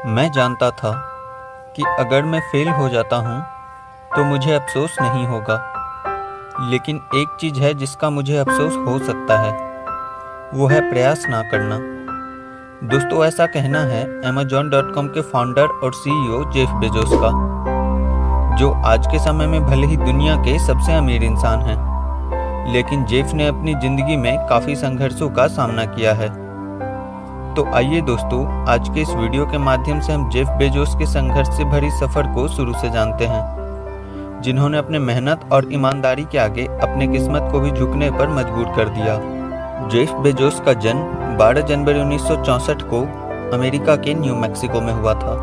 मैं जानता था कि अगर मैं फेल हो जाता हूँ तो मुझे अफसोस नहीं होगा, लेकिन एक चीज़ है जिसका मुझे अफसोस हो सकता है, वो है प्रयास ना करना। दोस्तों, ऐसा कहना है Amazon.com के फाउंडर और CEO जेफ बेजोस का, जो आज के समय में भले ही दुनिया के सबसे अमीर इंसान हैं, लेकिन जेफ ने अपनी ज़िंदगी में काफ़ी संघर्षों का सामना किया है। तो आइए दोस्तों, आज के इस वीडियो के माध्यम से हम जेफ बेजोस के संघर्ष से भरी सफ़र को शुरू से जानते हैं, जिन्होंने अपने मेहनत और ईमानदारी के आगे अपने किस्मत को भी झुकने पर मजबूर कर दिया। जेफ बेजोस का जन्म 12 जनवरी 1964 को अमेरिका के न्यू मैक्सिको में हुआ था।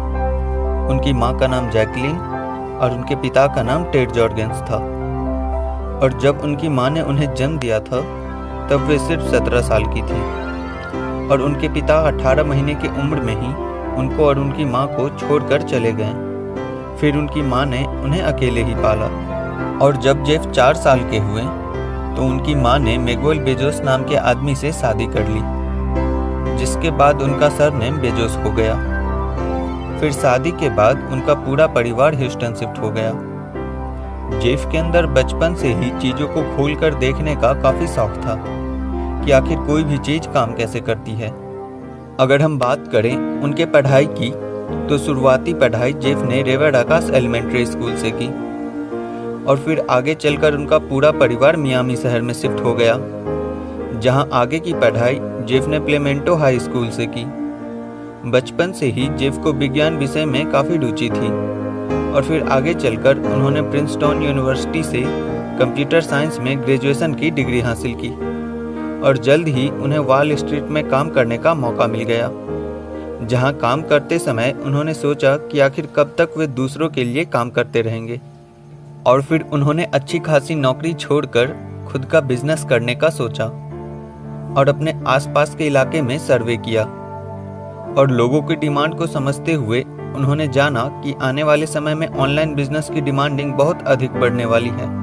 उनकी मां का नाम जैकलिन और उनके पिता का नाम टेड जॉर्गेंस था। और जब उनकी मां ने उन्हें जन्म दिया था तब वे सिर्फ 17 साल की थी और उनके पिता 18 महीने की उम्र में ही उनको और उनकी मां को छोड़कर चले गए। फिर उनकी मां ने उन्हें अकेले ही पाला और जब जेफ 4 साल के हुए तो उनकी मां ने मैगुएल बेजोस नाम के आदमी से शादी कर ली, जिसके बाद उनका सरनेम बेजोस हो गया। फिर शादी के बाद उनका पूरा परिवार ह्यूस्टन शिफ्ट हो गया। जेफ के अंदर बचपन से ही चीज़ों को खोलकर देखने का काफ़ी शौक था कि आखिर कोई भी चीज़ काम कैसे करती है। अगर हम बात करें उनके पढ़ाई की, तो शुरुआती पढ़ाई जेफ ने रेवरडाकास एलिमेंट्री स्कूल से की और फिर आगे चलकर उनका पूरा परिवार मियामी शहर में शिफ्ट हो गया, जहां आगे की पढ़ाई जेफ ने प्लेमेंटो हाई स्कूल से की। बचपन से ही जेफ को विज्ञान विषय में काफ़ी रुचि थी और फिर आगे चलकर उन्होंने प्रिंसटन यूनिवर्सिटी से कंप्यूटर साइंस में ग्रेजुएशन की डिग्री हासिल की और जल्द ही उन्हें वॉल स्ट्रीट में काम करने का मौका मिल गया, जहां काम करते समय उन्होंने सोचा कि आखिर कब तक वे दूसरों के लिए काम करते रहेंगे। और फिर उन्होंने अच्छी खासी नौकरी छोड़कर खुद का बिजनेस करने का सोचा और अपने आसपास के इलाके में सर्वे किया और लोगों की डिमांड को समझते हुए उन्होंने जाना कि आने वाले समय में ऑनलाइन बिजनेस की डिमांडिंग बहुत अधिक बढ़ने वाली है।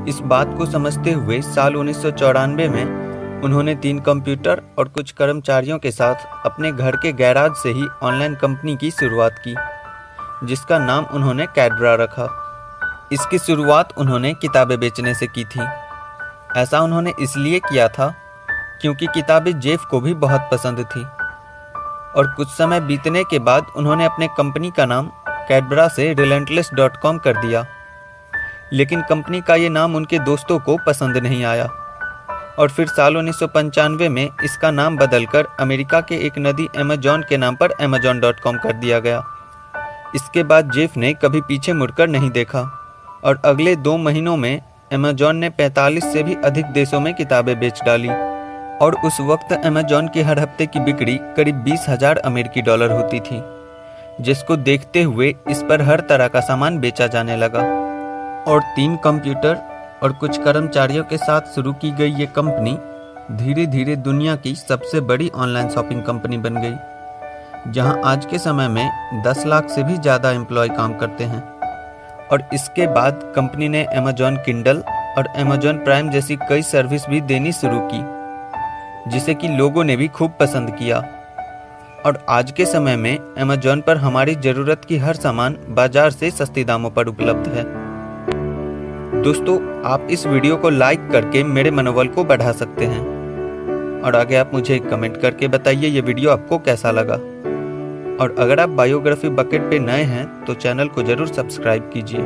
इस बात को समझते हुए साल 1994 में उन्होंने 3 कंप्यूटर और कुछ कर्मचारियों के साथ अपने घर के गैराज से ही ऑनलाइन कंपनी की शुरुआत की, जिसका नाम उन्होंने कैडबरा रखा। इसकी शुरुआत उन्होंने किताबें बेचने से की थी। ऐसा उन्होंने इसलिए किया था क्योंकि किताबें जेफ को भी बहुत पसंद थी और कुछ समय बीतने के बाद उन्होंने अपने कंपनी का नाम कैडबरा से relentless.com कर दिया, लेकिन कंपनी का ये नाम उनके दोस्तों को पसंद नहीं आया और फिर साल 1995 में इसका नाम बदलकर अमेरिका के एक नदी अमेजॉन के नाम पर Amazon.com कर दिया गया। इसके बाद जेफ ने कभी पीछे मुड़कर नहीं देखा और अगले 2 महीनों में Amazon ने 45 से भी अधिक देशों में किताबें बेच डाली और उस वक्त Amazon की हर हफ्ते की बिक्री करीब 20,000 अमेरिकी डॉलर होती थी, जिसको देखते हुए इस पर हर तरह का सामान बेचा जाने लगा और 3 कंप्यूटर और कुछ कर्मचारियों के साथ शुरू की गई ये कंपनी धीरे धीरे दुनिया की सबसे बड़ी ऑनलाइन शॉपिंग कंपनी बन गई, जहां आज के समय में 10 लाख से भी ज़्यादा एम्प्लॉय काम करते हैं। और इसके बाद कंपनी ने Amazon Kindle और Amazon प्राइम जैसी कई सर्विस भी देनी शुरू की, जिसे कि लोगों ने भी खूब पसंद किया और आज के समय में Amazon पर हमारी ज़रूरत की हर सामान बाजार से सस्ते दामों पर उपलब्ध है। दोस्तों, आप इस वीडियो को लाइक करके मेरे मनोबल को बढ़ा सकते हैं और आगे आप मुझे कमेंट करके बताइए ये वीडियो आपको कैसा लगा। और अगर आप बायोग्राफी बकेट पे नए हैं तो चैनल को ज़रूर सब्सक्राइब कीजिए।